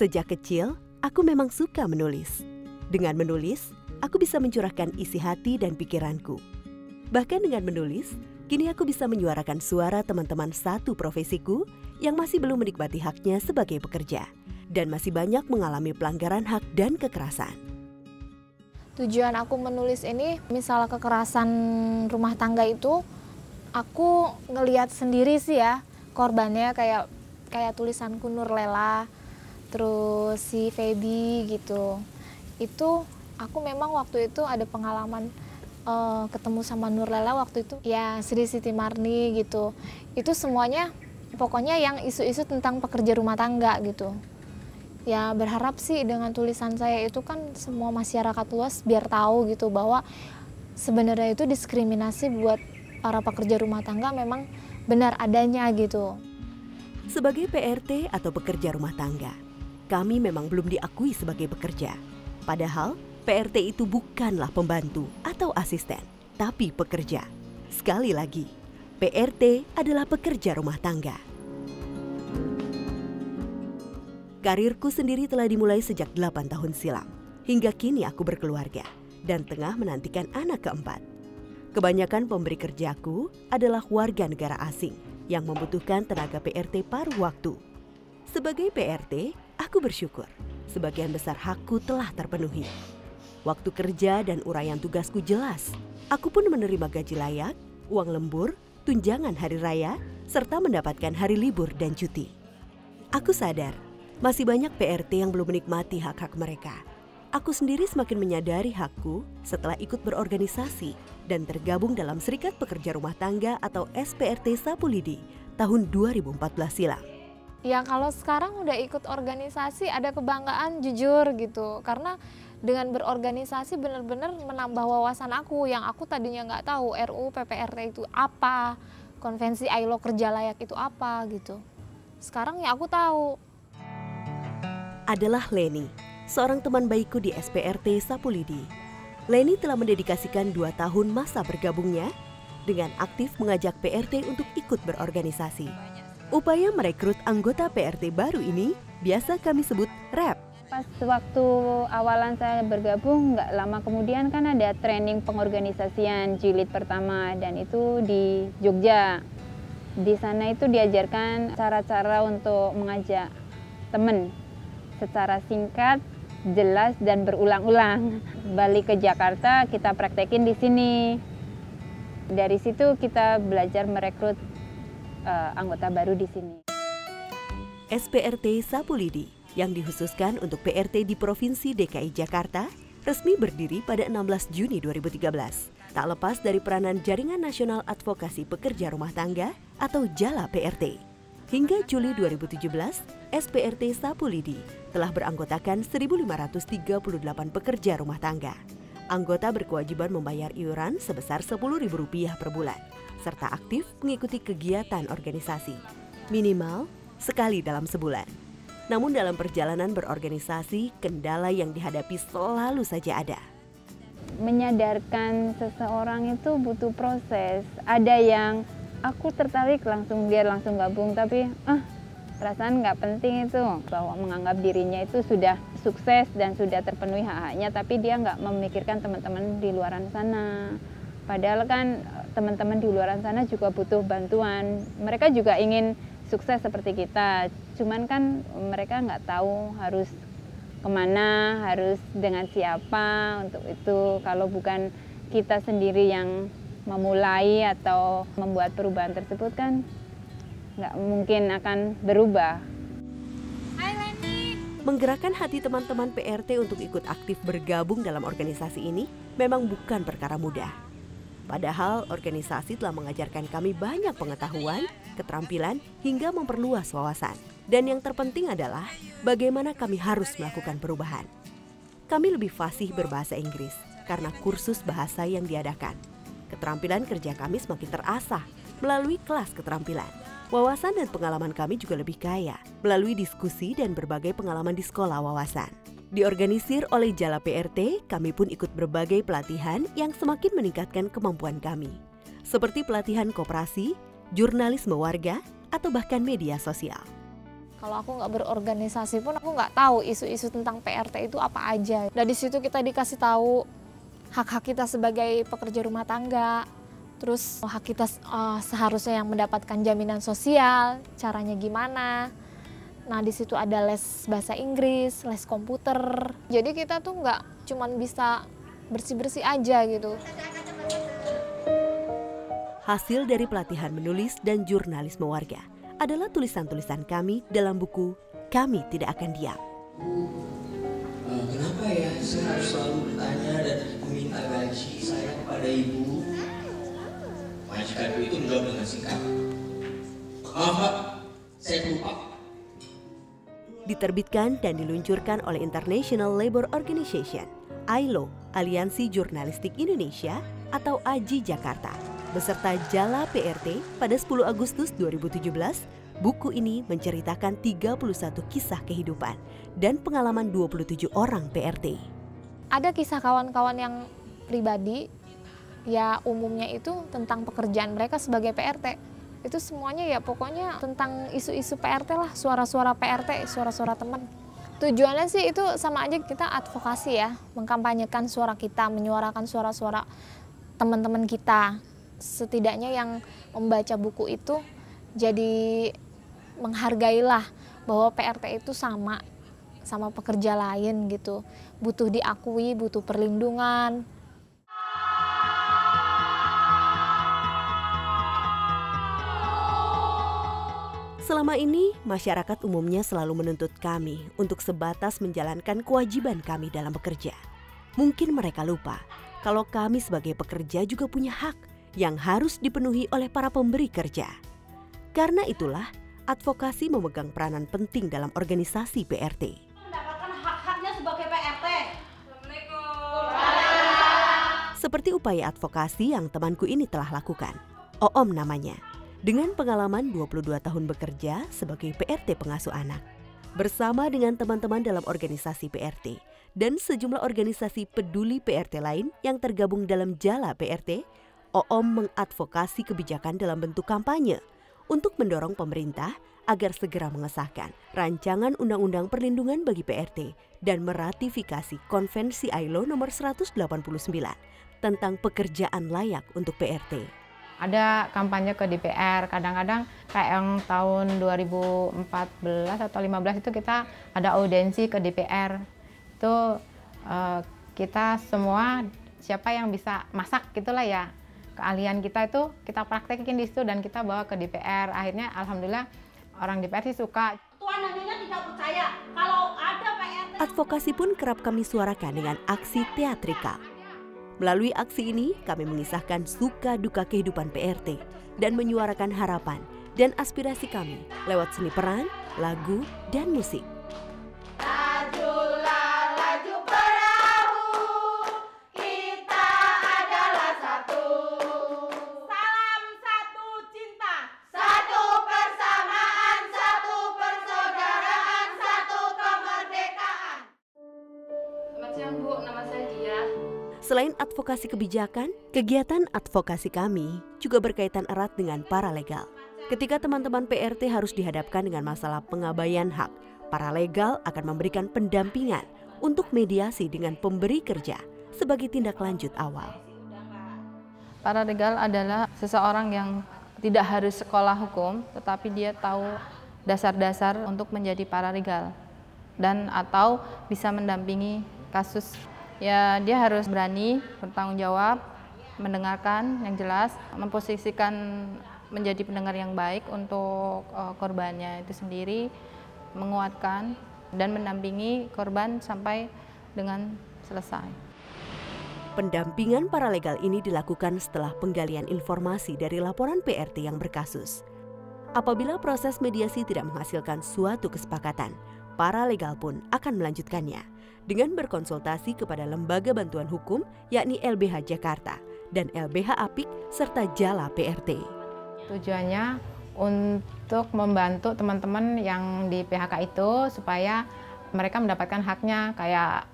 Sejak kecil, aku memang suka menulis. Dengan menulis, aku bisa mencurahkan isi hati dan pikiranku. Bahkan dengan menulis, kini aku bisa menyuarakan suara teman-teman satu profesiku yang masih belum menikmati haknya sebagai pekerja dan masih banyak mengalami pelanggaran hak dan kekerasan. Tujuan aku menulis ini, misal kekerasan rumah tangga itu, aku ngelihat sendiri sih ya, korbannya kayak tulisanku Nurlela, terus si Feby gitu. Itu aku memang waktu itu ada pengalaman ketemu sama Nurlela waktu itu, ya Sri Siti Marni gitu. Itu semuanya pokoknya yang isu-isu tentang pekerja rumah tangga gitu. Ya berharap sih dengan tulisan saya itu kan semua masyarakat luas biar tahu gitu bahwa sebenarnya itu diskriminasi buat para pekerja rumah tangga memang benar adanya gitu. Sebagai PRT atau pekerja rumah tangga, kami memang belum diakui sebagai pekerja. Padahal PRT itu bukanlah pembantu atau asisten, tapi pekerja. Sekali lagi, PRT adalah pekerja rumah tangga. Karirku sendiri telah dimulai sejak 8 tahun silam. Hingga kini aku berkeluarga dan tengah menantikan anak keempat. Kebanyakan pemberi kerjaku adalah warga negara asing yang membutuhkan tenaga PRT paruh waktu. Sebagai PRT, aku bersyukur sebagian besar hakku telah terpenuhi. Waktu kerja dan uraian tugasku jelas. Aku pun menerima gaji layak, uang lembur, tunjangan hari raya, serta mendapatkan hari libur dan cuti. Aku sadar, masih banyak PRT yang belum menikmati hak-hak mereka. Aku sendiri semakin menyadari hakku setelah ikut berorganisasi dan tergabung dalam Serikat Pekerja Rumah Tangga atau SPRT Sapu Lidi tahun 2014 silam. Ya kalau sekarang udah ikut organisasi ada kebanggaan jujur gitu. Karena dengan berorganisasi benar-benar menambah wawasan aku yang aku tadinya nggak tahu RUU PPRT itu apa, konvensi ILO kerja layak itu apa gitu. Sekarang ya aku tahu. Adalah Leni, seorang teman baikku di SPRT Sapu Lidi. Leni telah mendedikasikan 2 tahun masa bergabungnya dengan aktif mengajak PRT untuk ikut berorganisasi. Upaya merekrut anggota PRT baru ini biasa kami sebut REP. Pas waktu awalan saya bergabung, nggak lama kemudian kan ada training pengorganisasian jilid pertama dan itu di Jogja. Di sana itu diajarkan cara-cara untuk mengajak teman secara singkat, jelas dan berulang-ulang. Balik ke Jakarta kita praktekin di sini. Dari situ kita belajar merekrut anggota baru di sini. SPRT Sapu Lidi yang dikhususkan untuk PRT di Provinsi DKI Jakarta resmi berdiri pada 16 Juni 2013. Tak lepas dari peranan Jaringan Nasional Advokasi Pekerja Rumah Tangga atau JALA PRT. Hingga Juli 2017, SPRT Sapu Lidi telah beranggotakan 1.538 pekerja rumah tangga. Anggota berkewajiban membayar iuran sebesar Rp10.000 per bulan, serta aktif mengikuti kegiatan organisasi, minimal sekali dalam sebulan. Namun dalam perjalanan berorganisasi, kendala yang dihadapi selalu saja ada. Menyadarkan seseorang itu butuh proses. Ada yang aku tertarik dia langsung gabung, tapi perasaan nggak penting itu, bahwa menganggap dirinya itu sudah sukses dan sudah terpenuhi hak-haknya, tapi dia nggak memikirkan teman-teman di luar sana. Padahal kan teman-teman di luar sana juga butuh bantuan. Mereka juga ingin sukses seperti kita, cuman kan mereka nggak tahu harus kemana, harus dengan siapa untuk itu. Kalau bukan kita sendiri yang memulai atau membuat perubahan tersebut kan nggak mungkin akan berubah. Hai Leni. Menggerakkan hati teman-teman PRT untuk ikut aktif bergabung dalam organisasi ini memang bukan perkara mudah. Padahal organisasi telah mengajarkan kami banyak pengetahuan, keterampilan, hingga memperluas wawasan. Dan yang terpenting adalah bagaimana kami harus melakukan perubahan. Kami lebih fasih berbahasa Inggris karena kursus bahasa yang diadakan. Keterampilan kerja kami semakin terasah melalui kelas keterampilan. Wawasan dan pengalaman kami juga lebih kaya melalui diskusi dan berbagai pengalaman di sekolah wawasan. Diorganisir oleh JALA PRT, kami pun ikut berbagai pelatihan yang semakin meningkatkan kemampuan kami. Seperti pelatihan koperasi, jurnalisme warga, atau bahkan media sosial. Kalau aku nggak berorganisasi pun aku nggak tahu isu-isu tentang PRT itu apa aja. Dan di situ kita dikasih tahu hak-hak kita sebagai pekerja rumah tangga, terus hak kita seharusnya yang mendapatkan jaminan sosial, caranya gimana. Nah di situ ada les bahasa Inggris, les komputer. Jadi kita tuh nggak cuman bisa bersih-bersih aja gitu. Hasil dari pelatihan menulis dan jurnalisme warga adalah tulisan-tulisan kami dalam buku Kami Tidak Akan Diam. Kenapa ya saya harus selalu bertanya dan meminta gaji saya kepada ibu? Majikanku itu menjawab dengan singkat. Maaf Pak, saya lupa. Diterbitkan dan diluncurkan oleh International Labour Organization, ILO, Aliansi Jurnalistik Indonesia atau AJI Jakarta. Beserta Jala PRT pada 10 Agustus 2017, buku ini menceritakan 31 kisah kehidupan dan pengalaman 27 orang PRT. Ada kisah kawan-kawan yang pribadi, ya umumnya itu tentang pekerjaan mereka sebagai PRT. Itu semuanya ya pokoknya tentang isu-isu PRT lah, suara-suara PRT, suara-suara teman. Tujuannya sih itu sama aja, kita advokasi ya, mengkampanyekan suara kita, menyuarakan suara-suara teman-teman kita. Setidaknya yang membaca buku itu jadi menghargailah bahwa PRT itu sama pekerja lain gitu, butuh diakui, butuh perlindungan. Selama ini, masyarakat umumnya selalu menuntut kami untuk sebatas menjalankan kewajiban kami dalam bekerja. Mungkin mereka lupa kalau kami sebagai pekerja juga punya hak yang harus dipenuhi oleh para pemberi kerja. Karena itulah, advokasi memegang peranan penting dalam organisasi PRT. Mendapatkan hak-haknya sebagai PRT. Seperti upaya advokasi yang temanku ini telah lakukan. Oom namanya. Dengan pengalaman 22 tahun bekerja sebagai PRT pengasuh anak. Bersama dengan teman-teman dalam organisasi PRT dan sejumlah organisasi peduli PRT lain yang tergabung dalam Jala PRT, Oom mengadvokasi kebijakan dalam bentuk kampanye untuk mendorong pemerintah agar segera mengesahkan rancangan Undang-Undang Perlindungan bagi PRT dan meratifikasi Konvensi ILO nomor 189 tentang pekerjaan layak untuk PRT. Ada kampanye ke DPR, kadang-kadang kayak yang tahun 2014 atau 2015 itu kita ada audiensi ke DPR. Itu kita semua siapa yang bisa masak gitulah ya. Keahlian kita itu kita praktekin di situ dan kita bawa ke DPR. Akhirnya alhamdulillah orang DPR sih suka. Tuan nantinya tidak percaya kalau ada PRT. Advokasi pun kerap kami suarakan dengan aksi teatrikal. Melalui aksi ini, kami mengisahkan suka duka kehidupan PRT dan menyuarakan harapan dan aspirasi kami lewat seni peran, lagu, dan musik. Lajulah laju perahu, kita adalah satu. Salam satu cinta, satu persamaan, satu persaudaraan, satu kemerdekaan. Selamat siang Bu, nama saya Dia. Selain advokasi kebijakan, kegiatan advokasi kami juga berkaitan erat dengan paralegal. Ketika teman-teman PRT harus dihadapkan dengan masalah pengabaian hak, paralegal akan memberikan pendampingan untuk mediasi dengan pemberi kerja sebagai tindak lanjut awal. Paralegal adalah seseorang yang tidak harus sekolah hukum, tetapi dia tahu dasar-dasar untuk menjadi paralegal dan atau bisa mendampingi kasus. Ya, dia harus berani bertanggung jawab, mendengarkan yang jelas, memposisikan menjadi pendengar yang baik untuk korbannya itu sendiri, menguatkan dan mendampingi korban sampai dengan selesai. Pendampingan paralegal ini dilakukan setelah penggalian informasi dari laporan PRT yang berkasus. Apabila proses mediasi tidak menghasilkan suatu kesepakatan, paralegal pun akan melanjutkannya dengan berkonsultasi kepada lembaga bantuan hukum yakni LBH Jakarta dan LBH Apik serta Jala PRT. Tujuannya untuk membantu teman-teman yang di PHK itu supaya mereka mendapatkan haknya kayak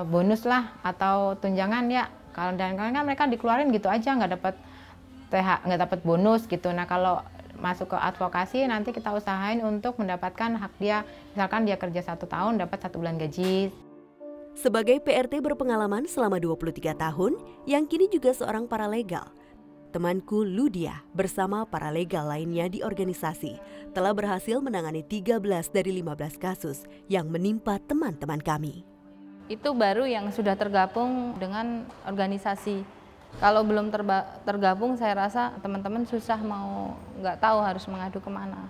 bonus lah atau tunjangan ya. Kalau dan kan mereka dikeluarin gitu aja nggak dapat bonus gitu. Nah kalau masuk ke advokasi, nanti kita usahain untuk mendapatkan hak dia. Misalkan dia kerja 1 tahun dapat 1 bulan gaji. Sebagai PRT berpengalaman selama 23 tahun, yang kini juga seorang paralegal, temanku Ludia bersama paralegal lainnya di organisasi telah berhasil menangani 13 dari 15 kasus yang menimpa teman-teman kami. Itu baru yang sudah tergabung dengan organisasi. Kalau belum tergabung, saya rasa teman-teman susah nggak tahu harus mengadu kemana.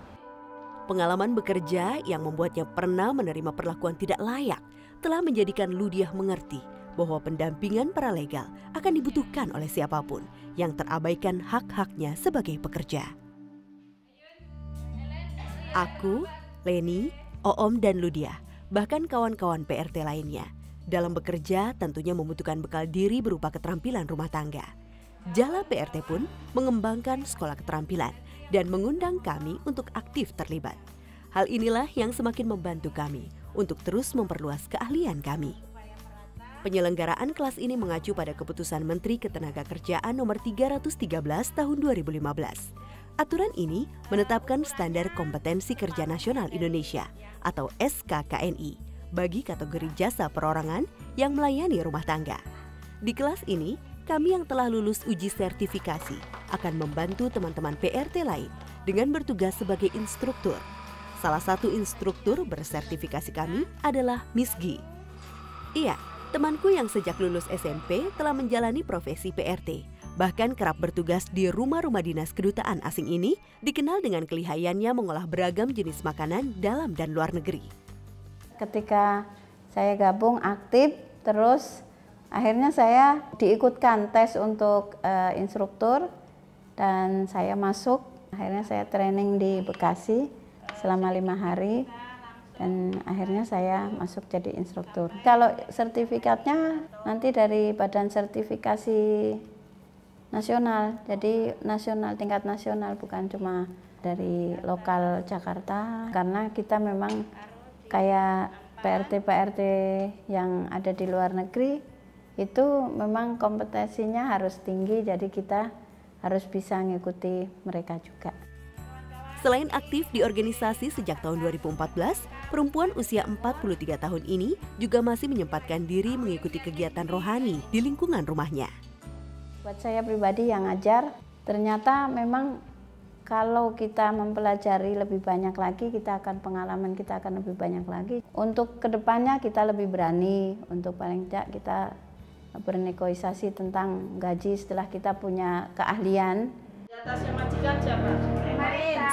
Pengalaman bekerja yang membuatnya pernah menerima perlakuan tidak layak telah menjadikan Ludia mengerti bahwa pendampingan paralegal akan dibutuhkan oleh siapapun yang terabaikan hak-haknya sebagai pekerja. Aku, Leni, Oom dan Ludia, bahkan kawan-kawan PRT lainnya, dalam bekerja tentunya membutuhkan bekal diri berupa keterampilan rumah tangga. Jala PRT pun mengembangkan sekolah keterampilan dan mengundang kami untuk aktif terlibat. Hal inilah yang semakin membantu kami untuk terus memperluas keahlian kami. Penyelenggaraan kelas ini mengacu pada keputusan Menteri Ketenagakerjaan Nomor 313 Tahun 2015. Aturan ini menetapkan standar kompetensi kerja nasional Indonesia atau SKKNI bagi kategori jasa perorangan yang melayani rumah tangga. Di kelas ini, kami yang telah lulus uji sertifikasi akan membantu teman-teman PRT lain dengan bertugas sebagai instruktur. Salah satu instruktur bersertifikasi kami adalah Miss Gi. Iya, temanku yang sejak lulus SMP telah menjalani profesi PRT, bahkan kerap bertugas di rumah-rumah dinas kedutaan asing ini, dikenal dengan kelihayannya mengolah beragam jenis makanan dalam dan luar negeri. Ketika saya gabung aktif, terus akhirnya saya diikutkan tes untuk instruktur dan saya masuk. Akhirnya saya training di Bekasi selama 5 hari dan akhirnya saya masuk jadi instruktur. Kalau sertifikatnya nanti dari Badan Sertifikasi Nasional, jadi nasional, tingkat nasional, bukan cuma dari lokal Jakarta, karena kita memang kayak PRT-PRT yang ada di luar negeri itu memang kompetensinya harus tinggi, jadi kita harus bisa mengikuti mereka juga. Selain aktif di organisasi sejak tahun 2014, perempuan usia 43 tahun ini juga masih menyempatkan diri mengikuti kegiatan rohani di lingkungan rumahnya. Buat saya pribadi yang ngajar, ternyata memang kalau kita mempelajari lebih banyak lagi, pengalaman kita akan lebih banyak lagi. Untuk kedepannya kita lebih berani, untuk paling tidak kita bernegosiasi tentang gaji setelah kita punya keahlian.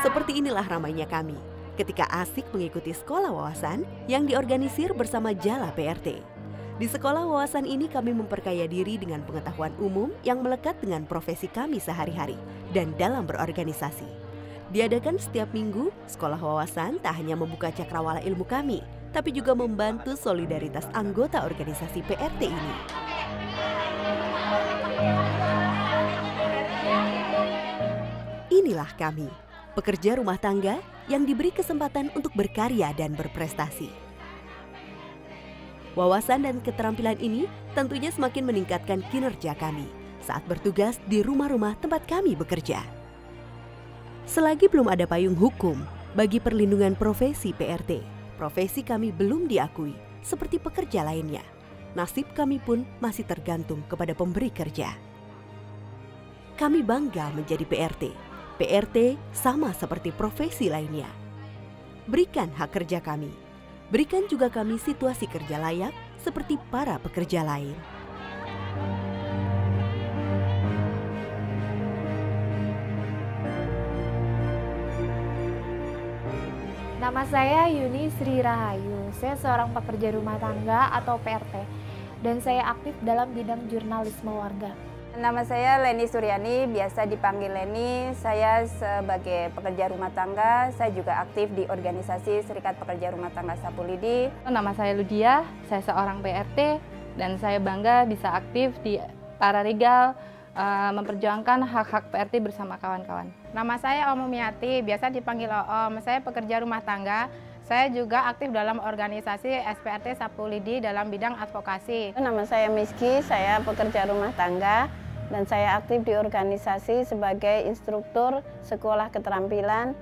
Seperti inilah ramainya kami ketika asik mengikuti sekolah wawasan yang diorganisir bersama Jala PRT. Di sekolah wawasan ini kami memperkaya diri dengan pengetahuan umum yang melekat dengan profesi kami sehari-hari dan dalam berorganisasi. Diadakan setiap minggu, sekolah wawasan tak hanya membuka cakrawala ilmu kami, tapi juga membantu solidaritas anggota organisasi PRT ini. Inilah kami, pekerja rumah tangga yang diberi kesempatan untuk berkarya dan berprestasi. Wawasan dan keterampilan ini tentunya semakin meningkatkan kinerja kami saat bertugas di rumah-rumah tempat kami bekerja. Selagi belum ada payung hukum bagi perlindungan profesi PRT, profesi kami belum diakui seperti pekerja lainnya. Nasib kami pun masih tergantung kepada pemberi kerja. Kami bangga menjadi PRT. PRT sama seperti profesi lainnya. Berikan hak kerja kami. Berikan juga kami situasi kerja layak seperti para pekerja lain. Nama saya Yuni Sri Rahayu. Saya seorang pekerja rumah tangga atau PRT dan saya aktif dalam bidang jurnalisme warga. Nama saya Leni Suryani, biasa dipanggil Leni. Saya sebagai pekerja rumah tangga, saya juga aktif di organisasi Serikat Pekerja Rumah Tangga Sapu Lidi. Nama saya Ludia, saya seorang PRT dan saya bangga bisa aktif di Paralegal, memperjuangkan hak-hak PRT bersama kawan-kawan. Nama saya Om Miati, biasa dipanggil Om. Saya pekerja rumah tangga. Saya juga aktif dalam organisasi SPRT Sapu Lidi dalam bidang advokasi. Nama saya Miski, saya pekerja rumah tangga dan saya aktif di organisasi sebagai instruktur sekolah keterampilan